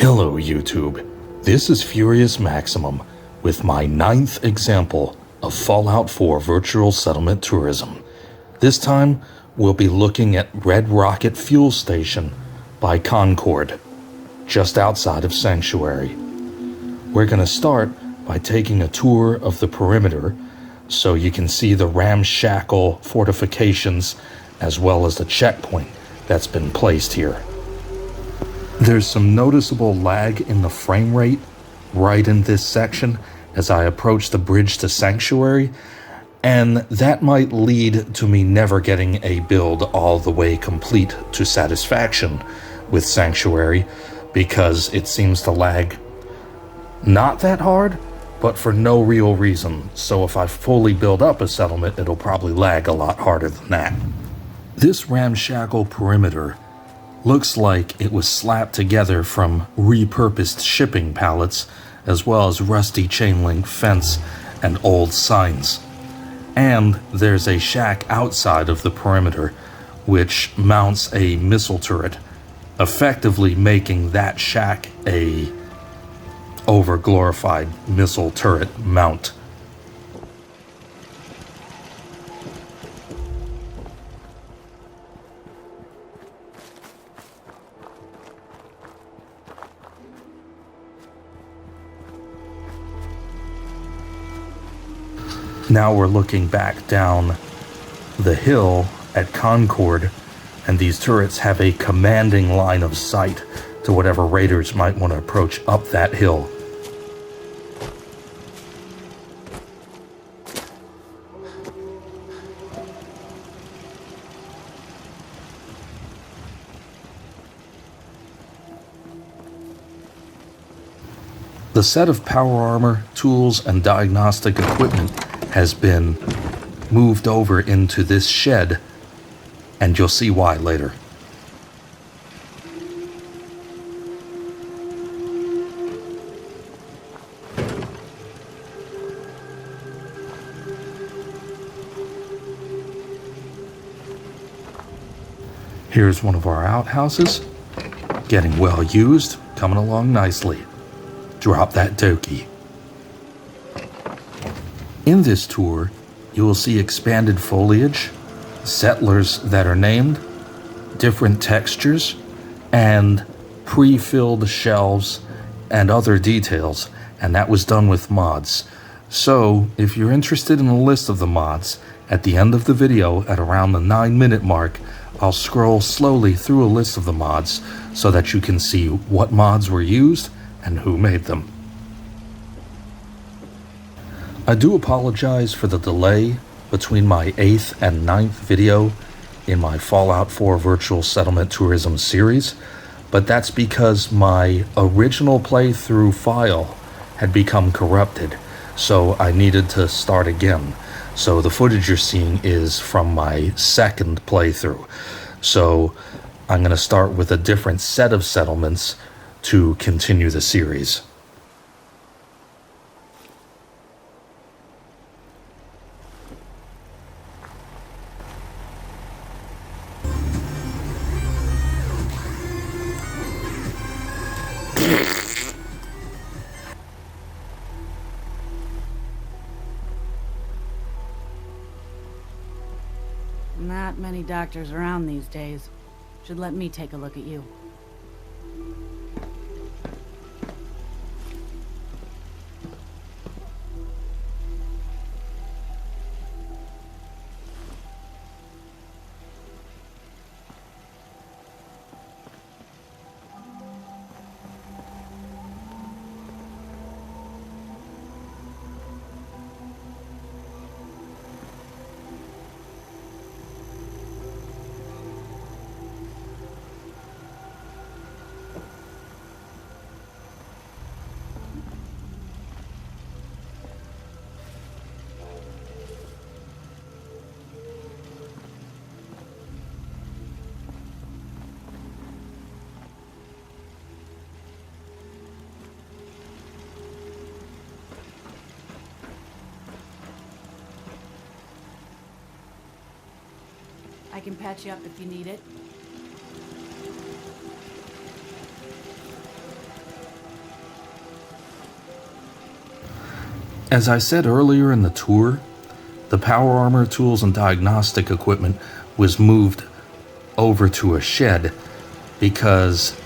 Hello YouTube, this is Furious Maximum with my 9th example of Fallout 4 Virtual Settlement Tourism. This time, we'll be looking at Red Rocket Fuel Station by Concord, just outside of Sanctuary. We're going to start by taking a tour of the perimeter so you can see the ramshackle fortifications as well as the checkpoint that's been placed here. There's some noticeable lag in the frame rate right in this section as I approach the bridge to Sanctuary, and that might lead to me never getting a build all the way complete to satisfaction with Sanctuary, because it seems to lag not that hard, but for no real reason. So if I fully build up a settlement, it'll probably lag a lot harder than that. This ramshackle perimeter looks like it was slapped together from repurposed shipping pallets, as well as rusty chain link fence and old signs. And there's a shack outside of the perimeter which mounts a missile turret, effectively making that shack a over-glorified missile turret mount. Now we're looking back down the hill at Concord, and these turrets have a commanding line of sight to whatever raiders might want to approach up that hill. The set of power armor, tools, and diagnostic equipment has been moved over into this shed, and you'll see why later. Here's one of our outhouses, getting well used, coming along nicely. Drop that dokie. In this tour, you will see expanded foliage, settlers that are named, different textures, and pre-filled shelves and other details, and that was done with mods. So, if you're interested in a list of the mods, at the end of the video, at around the 9-minute mark, I'll scroll slowly through a list of the mods so that you can see what mods were used and who made them. I do apologize for the delay between my 8th and 9th video in my Fallout 4 Virtual Settlement Tourism series, but that's because my original playthrough file had become corrupted, so I needed to start again. So the footage you're seeing is from my 2nd playthrough. So I'm going to start with a different set of settlements to continue the series. Not many doctors around these days. Should let me take a look at you. I can patch you up if you need it. As I said earlier in the tour, the power armor, tools, and diagnostic equipment was moved over to a shed because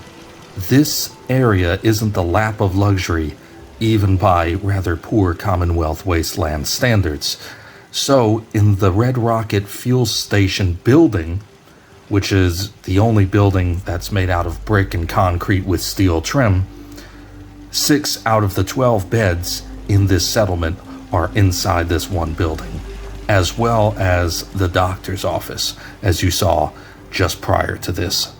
this area isn't the lap of luxury even by rather poor Commonwealth wasteland standards. So in the Red Rocket fuel station building, which is the only building that's made out of brick and concrete with steel trim, 6 out of the 12 beds in this settlement are inside this one building, as well as the doctor's office, as you saw just prior to this.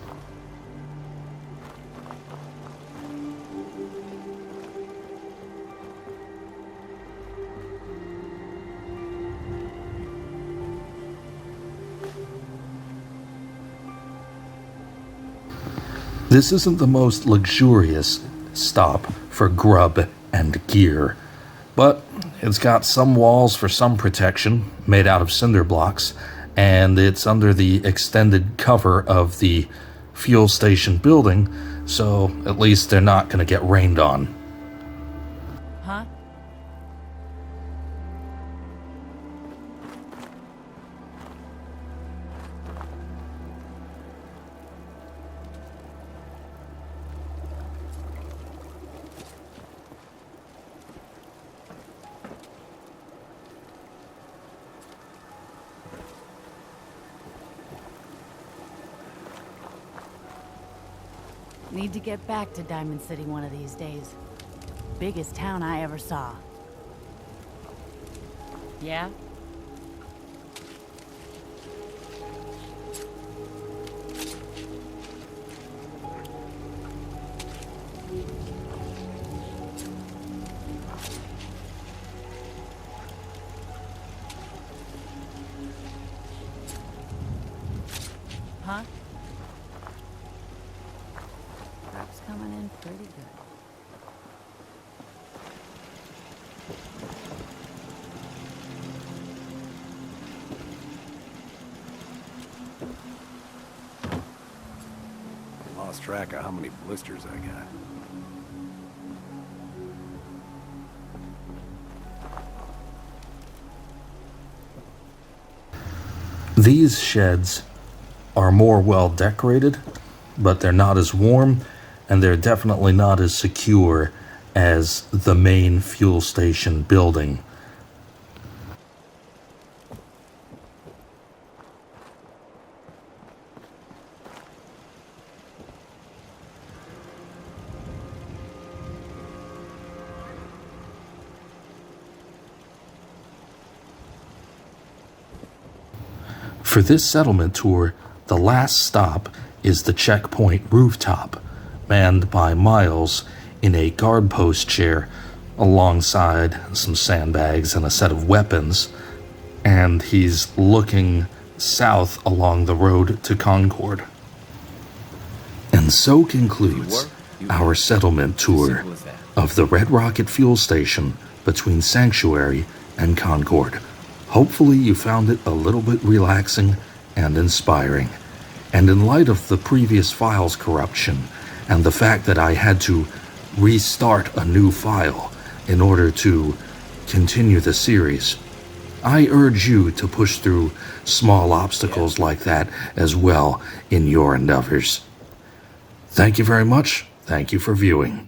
This isn't the most luxurious stop for grub and gear, but it's got some walls for some protection made out of cinder blocks, and it's under the extended cover of the fuel station building, so at least they're not going to get rained on. Huh? Need to get back to Diamond City one of these days. Biggest town I ever saw. Yeah? Huh? Crap's coming in pretty good. Lost track of how many blisters I got. These sheds are more well decorated, but they're not as warm, and they're definitely not as secure as the main fuel station building. For this settlement tour, the last stop is the checkpoint rooftop, manned by Miles in a guard post chair alongside some sandbags and a set of weapons, and he's looking south along the road to Concord. And so concludes our settlement tour of the Red Rocket fuel station between Sanctuary and Concord. Hopefully you found it a little bit relaxing and inspiring. And in light of the previous file's corruption and the fact that I had to restart a new file in order to continue the series, I urge you to push through small obstacles like that as well in your endeavors. Thank you very much. Thank you for viewing.